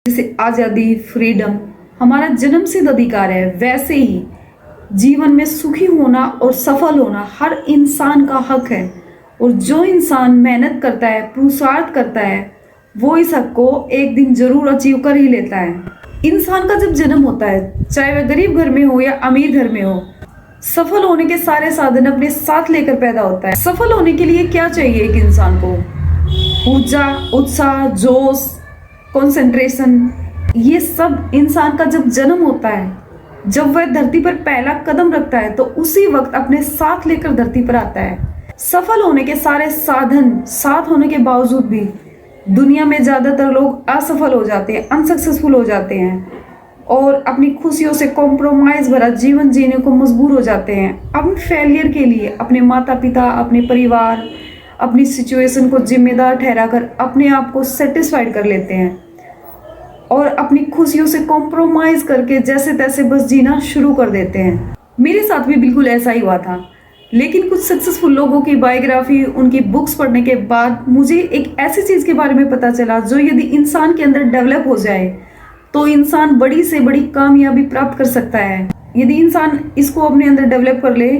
जैसे आज़ादी, फ्रीडम हमारा जन्मसिद्ध अधिकार है, वैसे ही जीवन में सुखी होना और सफल होना हर इंसान का हक है। और जो इंसान मेहनत करता है, पुरुषार्थ करता है, वो इस हक को एक दिन जरूर अचीव कर ही लेता है। इंसान का जब जन्म होता है, चाहे वह गरीब घर में हो या अमीर घर में हो, सफल होने के सारे साधन अपने साथ लेकर पैदा होता है। सफल होने के लिए क्या चाहिए एक इंसान को? ऊर्जा, उत्साह, जोश, कंसंट्रेशन, ये सब इंसान का जब जन्म होता है, जब वह धरती पर पहला कदम रखता है, तो उसी वक्त अपने साथ लेकर धरती पर आता है। सफल होने के सारे साधन साथ होने के बावजूद भी दुनिया में ज्यादातर लोग असफल हो जाते हैं, अनसक्सेसफुल हो जाते हैं और अपनी खुशियों से कॉम्प्रोमाइज भरा जीवन जीने को मजबूर हो जाते हैं। अपने फेलियर के लिए अपने माता पिता, अपने परिवार, अपनी सिचुएशन को जिम्मेदार ठहराकर अपने आप को सेटिस्फाइड कर लेते हैं और अपनी खुशियों से कॉम्प्रोमाइज करके जैसे तैसे बस जीना शुरू कर देते हैं। मेरे साथ भी बिल्कुल ऐसा ही हुआ था। लेकिन कुछ सक्सेसफुल लोगों की बायोग्राफी, उनकी बुक्स पढ़ने के बाद मुझे एक ऐसी चीज के बारे में पता चला जो यदि इंसान के अंदर डेवलप हो जाए तो इंसान बड़ी से बड़ी कामयाबी प्राप्त कर सकता है। यदि इंसान इसको अपने अंदर डेवलप कर ले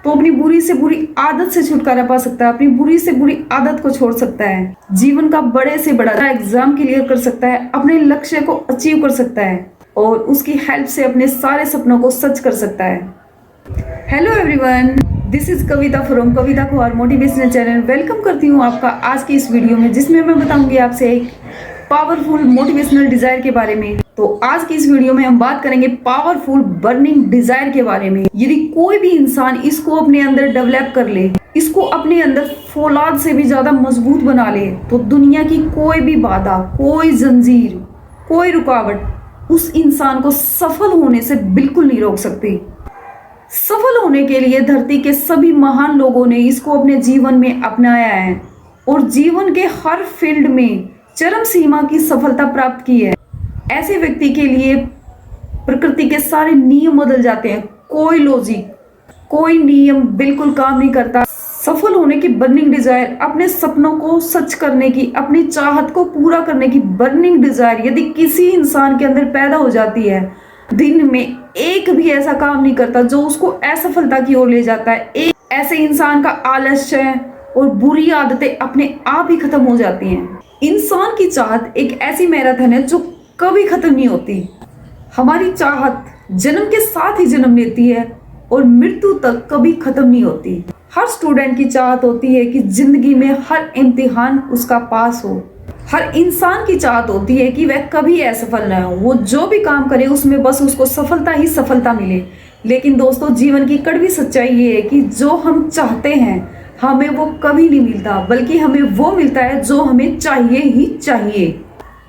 तो अपनी बुरी से बुरी आदत से छुटकारा पा सकता है, अपनी बुरी से बुरी आदत को छोड़ सकता है, जीवन का बड़े से बड़ा एग्जाम क्लियर कर सकता है, अपने लक्ष्य को अचीव कर सकता है और उसकी हेल्प से अपने सारे सपनों को सच कर सकता है। Hello everyone, this is Kavita from Kavita Kuhar motivational channel. Welcome करती हूँ आपका आज की इस वीडियो में, जिसमें मैं बताऊंगी आपसे एक पावरफुल मोटिवेशनल डिजायर के बारे में। तो आज की इस वीडियो में हम बात करेंगे पावरफुल बर्निंग डिजायर के बारे में। यदि कोई भी इंसान इसको अपने अंदर डेवलप कर ले, इसको अपने अंदर फौलाद से भी ज्यादा मजबूत बना ले, तो दुनिया की कोई भी बाधा, कोई जंजीर, कोई रुकावट उस इंसान को सफल होने से बिल्कुल नहीं रोक सकती। सफल होने के लिए धरती के सभी महान लोगों ने इसको अपने जीवन में अपनाया है और जीवन के हर फील्ड में चरम सीमा की सफलता प्राप्त की है। ऐसे व्यक्ति के लिए प्रकृति के सारे नियम बदल जाते हैं, कोई लॉजिक, कोई नियम बिल्कुल काम नहीं करता। सफल होने की बर्निंग डिजायर, अपने सपनों को सच करने की, अपनी चाहत को पूरा करने की बर्निंग डिजायर यदि किसी इंसान के अंदर पैदा हो जाती है, दिन में एक भी ऐसा काम नहीं करता जो उसको असफलता की ओर ले जाता है। एक ऐसे इंसान का आलस्य और बुरी आदतें अपने आप ही खत्म हो जाती हैं। इंसान की चाहत एक ऐसी मैराथन है जो कभी खत्म नहीं होती। हमारी चाहत जन्म के साथ ही जन्म लेती है और मृत्यु तक कभी खत्म नहीं होती। हर स्टूडेंट की चाहत होती है कि जिंदगी में हर इम्तिहान उसका पास हो। हर इंसान की चाहत होती है कि वह कभी असफल न हो, वो जो भी काम करे उसमें बस उसको सफलता ही सफलता मिले। लेकिन दोस्तों, जीवन की कड़वी सच्चाई ये है कि जो हम चाहते हैं हमें वो कभी नहीं मिलता, बल्कि हमें वो मिलता है जो हमें चाहिए ही चाहिए।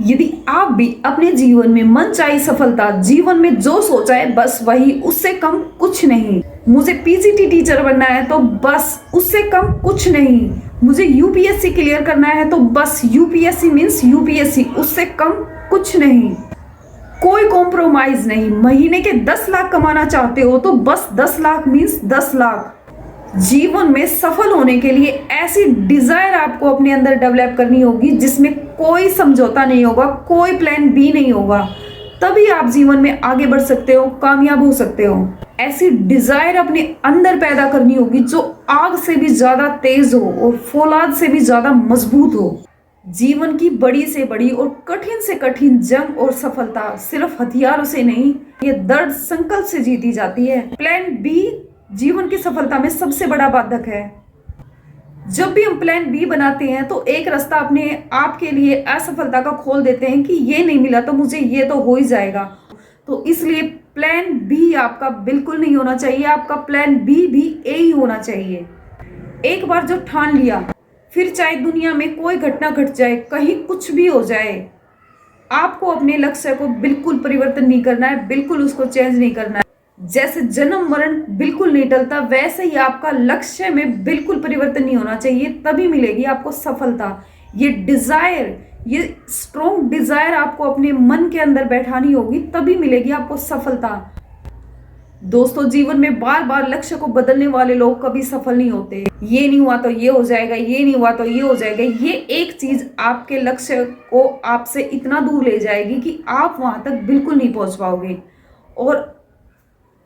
यदि आप भी अपने जीवन में मनचाही सफलता, जीवन में जो सोचा है बस वही, उससे कम कुछ नहीं। मुझे पीजीटी टीचर बनना है तो बस उससे कम कुछ नहीं। मुझे यूपीएससी क्लियर करना है तो बस यूपीएससी मीन्स यूपीएससी, उससे कम कुछ नहीं। कोई कॉम्प्रोमाइज नहीं। महीने के 10 लाख कमाना चाहते हो तो बस 10 लाख मीन्स 10 लाख। जीवन में सफल होने के लिए ऐसी डिजायर आपको अपने अंदर डेवलप करनी होगी जिसमें कोई समझौता नहीं होगा, कोई प्लान बी नहीं होगा। तभी आप जीवन में आगे बढ़ सकते हो, कामयाब हो सकते हो। ऐसी डिजायर अपने अंदर पैदा करनी होगी जो आग से भी ज्यादा तेज हो और फौलाद से भी ज्यादा मजबूत हो। जीवन की बड़ी से बड़ी और कठिन से कठिन जंग और सफलता सिर्फ हथियारों से नहीं, ये दर्द संकल्प से जीती जाती है। प्लान बी जीवन की सफलता में सबसे बड़ा बाधक है। जब भी हम प्लान बी बनाते हैं तो एक रास्ता अपने आप के लिए असफलता का खोल देते हैं कि ये नहीं मिला तो मुझे ये तो हो ही जाएगा। तो इसलिए प्लान बी आपका बिल्कुल नहीं होना चाहिए, आपका प्लान बी भी ए ही होना चाहिए। एक बार जो ठान लिया, फिर चाहे दुनिया में कोई घटना घट जाए, कहीं कुछ भी हो जाए, आपको अपने लक्ष्य को बिल्कुल परिवर्तन नहीं करना है, बिल्कुल उसको चेंज नहीं करना है। जैसे जन्म मरण बिल्कुल नहीं टलता, वैसे ही आपका लक्ष्य में बिल्कुल परिवर्तन नहीं होना चाहिए, तभी मिलेगी आपको सफलता। ये डिजायर, ये स्ट्रॉन्ग डिजायर आपको अपने मन के अंदर बैठानी होगी, तभी मिलेगी आपको सफलता। दोस्तों, जीवन में बार बार लक्ष्य को बदलने वाले लोग कभी सफल नहीं होते। ये नहीं हुआ तो ये हो जाएगा, ये नहीं हुआ तो ये हो जाएगा। ये एक चीज आपके लक्ष्य को आपसे इतना दूर ले जाएगी कि आप वहां तक बिल्कुल नहीं पहुंच पाओगे। और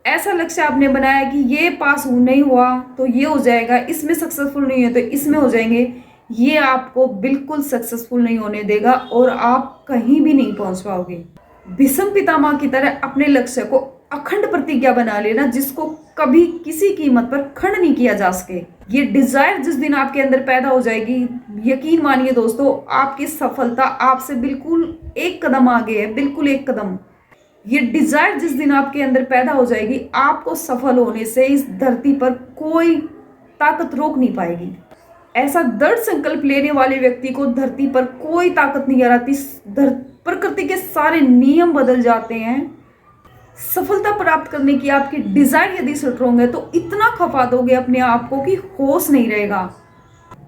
ऐसा लक्ष्य आपने बनाया कि ये पास नहीं हुआ तो ये हो जाएगा, इसमें सक्सेसफुल नहीं है तो इसमें हो जाएंगे, ये आपको बिल्कुल सक्सेसफुल नहीं होने देगा और आप कहीं भी नहीं पहुंच पाओगे। भीष्म पितामह की तरह अपने लक्ष्य को अखंड प्रतिज्ञा बना लेना, जिसको कभी किसी कीमत पर खंड नहीं किया जा सके। ये डिजायर जिस दिन आपके अंदर पैदा हो जाएगी, यकीन मानिए दोस्तों, आपकी सफलता आपसे बिल्कुल एक कदम आगे है, बिल्कुल एक कदम। ये डिजायर जिस दिन आपके अंदर पैदा हो जाएगी, आपको सफल होने से इस धरती पर कोई ताकत रोक नहीं पाएगी। ऐसा दृढ़ संकल्प लेने वाले व्यक्ति को धरती पर कोई ताकत नहीं हराती। प्रकृति के सारे नियम बदल जाते हैं। सफलता प्राप्त करने की आपकी डिजायर यदि स्ट्रांग है तो इतना खपा दोगे अपने आप को कि होश नहीं रहेगा।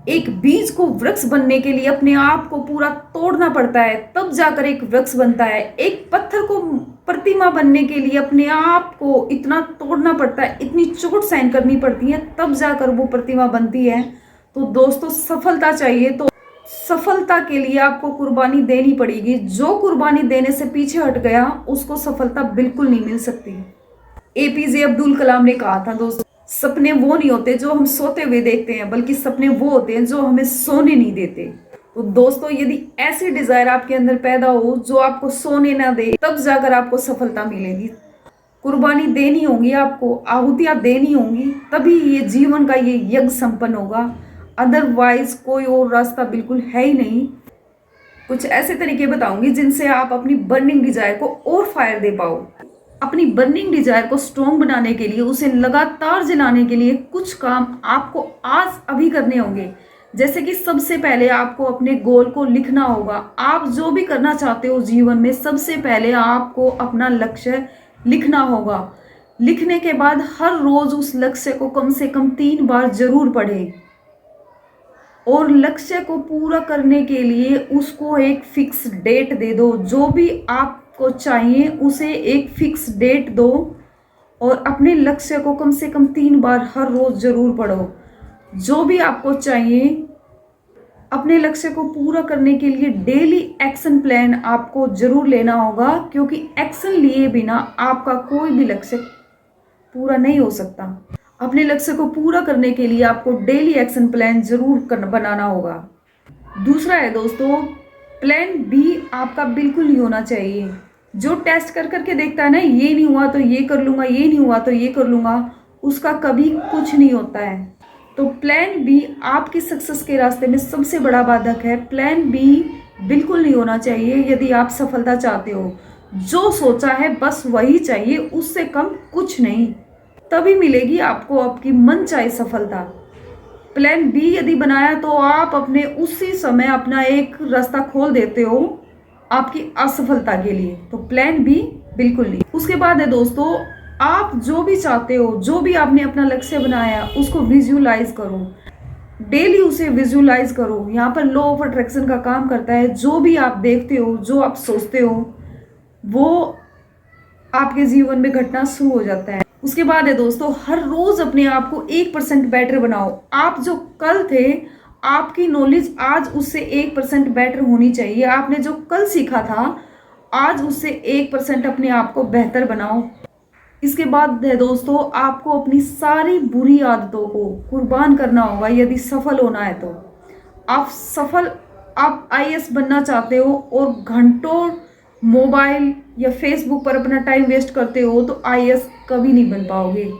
एक बीज को वृक्ष बनने के लिए अपने आप को पूरा तोड़ना पड़ता है, तब जाकर एक वृक्ष बनता है। एक पत्थर को प्रतिमा बनने के लिए अपने आप को इतना तोड़ना पड़ता है, इतनी चोट सहन करनी पड़ती है, तब जाकर वो प्रतिमा बनती है। तो दोस्तों, सफलता चाहिए तो सफलता के लिए आपको कुर्बानी देनी पड़ेगी। जो कुर्बानी देने से पीछे हट गया उसको सफलता बिल्कुल नहीं मिल सकती। एपीजे अब्दुल कलाम ने कहा था दोस्तों, सपने वो नहीं होते जो हम सोते हुए देखते हैं, बल्कि सपने वो होते हैं जो हमें सोने नहीं देते। तो दोस्तों, यदि ऐसी डिजायर आपके अंदर पैदा हो जो आपको सोने ना दे, तब जाकर आपको सफलता मिलेगी। कुर्बानी देनी होगी, आपको आहुतियां देनी होंगी, तभी ये जीवन का ये यज्ञ संपन्न होगा। अदरवाइज कोई और रास्ता बिल्कुल है ही नहीं। कुछ ऐसे तरीके बताऊंगी जिनसे आप अपनी बर्निंग डिजायर को और फायर दे पाओ। अपनी बर्निंग डिजायर को स्ट्रॉन्ग बनाने के लिए, उसे लगातार जलाने के लिए कुछ काम आपको आज अभी करने होंगे। जैसे कि सबसे पहले आपको अपने गोल को लिखना होगा। आप जो भी करना चाहते हो जीवन में, सबसे पहले आपको अपना लक्ष्य लिखना होगा। लिखने के बाद हर रोज उस लक्ष्य को कम से कम 3 बार जरूर पढ़ें और लक्ष्य को पूरा करने के लिए उसको एक फिक्स डेट दे दो। जो भी आपको चाहिए उसे एक फिक्स डेट दो और अपने लक्ष्य को कम से कम 3 बार हर रोज जरूर पढ़ो। जो भी आपको चाहिए, अपने लक्ष्य को पूरा करने के लिए डेली एक्शन प्लान आपको जरूर लेना होगा, क्योंकि एक्शन लिए बिना आपका कोई भी लक्ष्य पूरा नहीं हो सकता। अपने लक्ष्य को पूरा करने के लिए आपको डेली एक्शन प्लान जरूर बनाना होगा। दूसरा है दोस्तों, प्लान बी आपका बिल्कुल नहीं होना चाहिए। जो टेस्ट कर करके देखता है ना, ये नहीं हुआ तो ये कर लूंगा, ये नहीं हुआ तो ये कर लूंगा, उसका कभी कुछ नहीं होता है। तो प्लान बी आपकी सक्सेस के रास्ते में सबसे बड़ा बाधक है। प्लान बी बिल्कुल नहीं होना चाहिए यदि आप सफलता चाहते हो। जो सोचा है बस वही चाहिए, उससे कम कुछ नहीं। तभी मिलेगी आपको आपकी मनचाही सफलता। प्लान बी यदि बनाया तो आप अपने उसी समय अपना एक रास्ता खोल देते हो आपकी असफलता के लिए। तो प्लान बी बिल्कुल नहीं। उसके बाद है दोस्तों, आप जो भी चाहते हो, जो भी आपने अपना लक्ष्य बनाया, उसको विजुअलाइज करो। डेली उसे विजुअलाइज करो। यहाँ पर लॉ ऑफ अट्रैक्शन का काम करता है। जो भी आप देखते हो, जो आप सोचते हो, वो आपके जीवन में घटना शुरू हो जाता है। उसके बाद है दोस्तों, हर रोज अपने आप को 1% बेटर बनाओ। आप जो कल थे, आपकी नॉलेज आज उससे 1% बेटर होनी चाहिए। आपने जो कल सीखा था, आज उससे 1% अपने आप को बेहतर बनाओ। इसके बाद है दोस्तों, आपको अपनी सारी बुरी आदतों को कुर्बान करना होगा यदि सफल होना है तो। आप आईएएस बनना चाहते हो और घंटों मोबाइल या फेसबुक पर अपना टाइम वेस्ट करते हो तो आईएएस कभी नहीं बन पाओगे।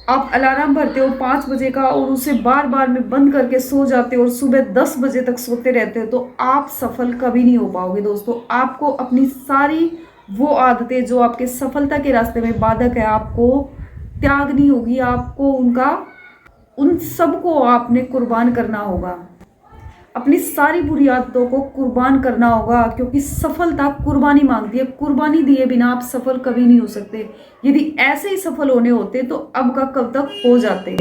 आप अलार्म भरते हो 5 बजे का और उसे बार बार में बंद करके सो जाते हो और सुबह 10 बजे तक सोते रहते हो तो आप सफल कभी नहीं हो पाओगे। दोस्तों, आपको अपनी सारी वो आदतें जो आपके सफलता के रास्ते में बाधक है, आपको त्यागनी होगी। आपको उन सबको आपने कुर्बान करना होगा। अपनी सारी बुरी आदतों को कुर्बान करना होगा, क्योंकि सफलता कुर्बानी मांगती है। कुर्बानी दिए बिना आप सफल कभी नहीं हो सकते। यदि ऐसे ही सफल होने होते तो अब का कब तक हो जाते।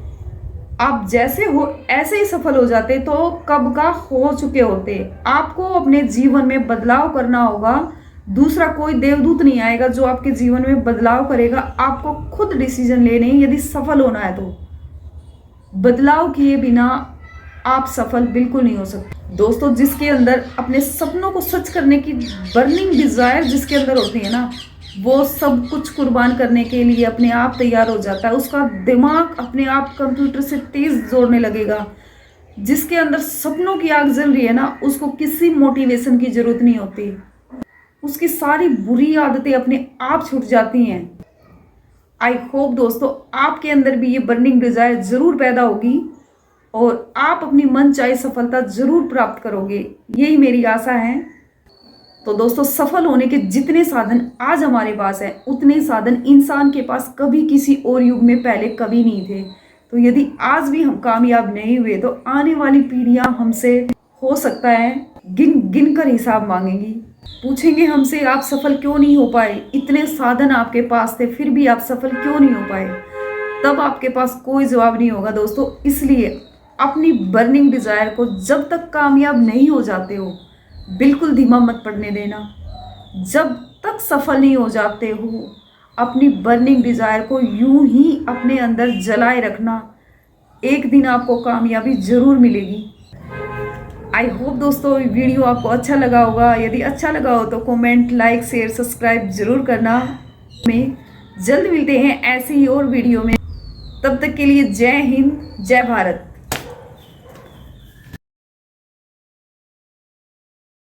आप जैसे हो ऐसे ही सफल हो जाते तो कब का हो चुके होते। आपको अपने जीवन में बदलाव करना होगा। दूसरा कोई देवदूत नहीं आएगा जो आपके जीवन में बदलाव करेगा। आपको खुद डिसीजन लेने हैं यदि सफल होना है तो। बदलाव किए बिना आप सफल बिल्कुल नहीं हो सकते। दोस्तों, जिसके अंदर अपने सपनों को सच करने की बर्निंग डिजायर जिसके अंदर होती है ना, वो सब कुछ कुर्बान करने के लिए अपने आप तैयार हो जाता है। उसका दिमाग अपने आप कंप्यूटर से तेज जोड़ने लगेगा। जिसके अंदर सपनों की आग जल रही है ना, उसको किसी मोटिवेशन की जरूरत नहीं होती। उसकी सारी बुरी आदतें अपने आप छूट जाती हैं। आई होप दोस्तों आपके अंदर भी ये बर्निंग डिजायर जरूर पैदा होगी और आप अपनी मन चाहे सफलता जरूर प्राप्त करोगे, यही मेरी आशा है। तो दोस्तों, सफल होने के जितने साधन आज हमारे पास हैं, उतने साधन इंसान के पास कभी किसी और युग में पहले कभी नहीं थे। तो यदि आज भी हम कामयाब नहीं हुए तो आने वाली पीढ़ियां हमसे हो सकता है गिन गिन कर हिसाब मांगेंगी, पूछेंगे हमसे आप सफल क्यों नहीं हो पाए, इतने साधन आपके पास थे फिर भी आप सफल क्यों नहीं हो पाए। तब आपके पास कोई जवाब नहीं होगा दोस्तों। इसलिए अपनी बर्निंग डिजायर को जब तक कामयाब नहीं हो जाते हो बिल्कुल धीमा मत पड़ने देना। जब तक सफल नहीं हो जाते हो अपनी बर्निंग डिजायर को यूं ही अपने अंदर जलाए रखना। एक दिन आपको कामयाबी जरूर मिलेगी। आई होप दोस्तों वीडियो आपको अच्छा लगा होगा। यदि अच्छा लगा हो तो कमेंट, लाइक, शेयर, सब्सक्राइब जरूर करना। में जल्द मिलते हैं ऐसी ही और वीडियो में। तब तक के लिए जय हिंद, जय भारत।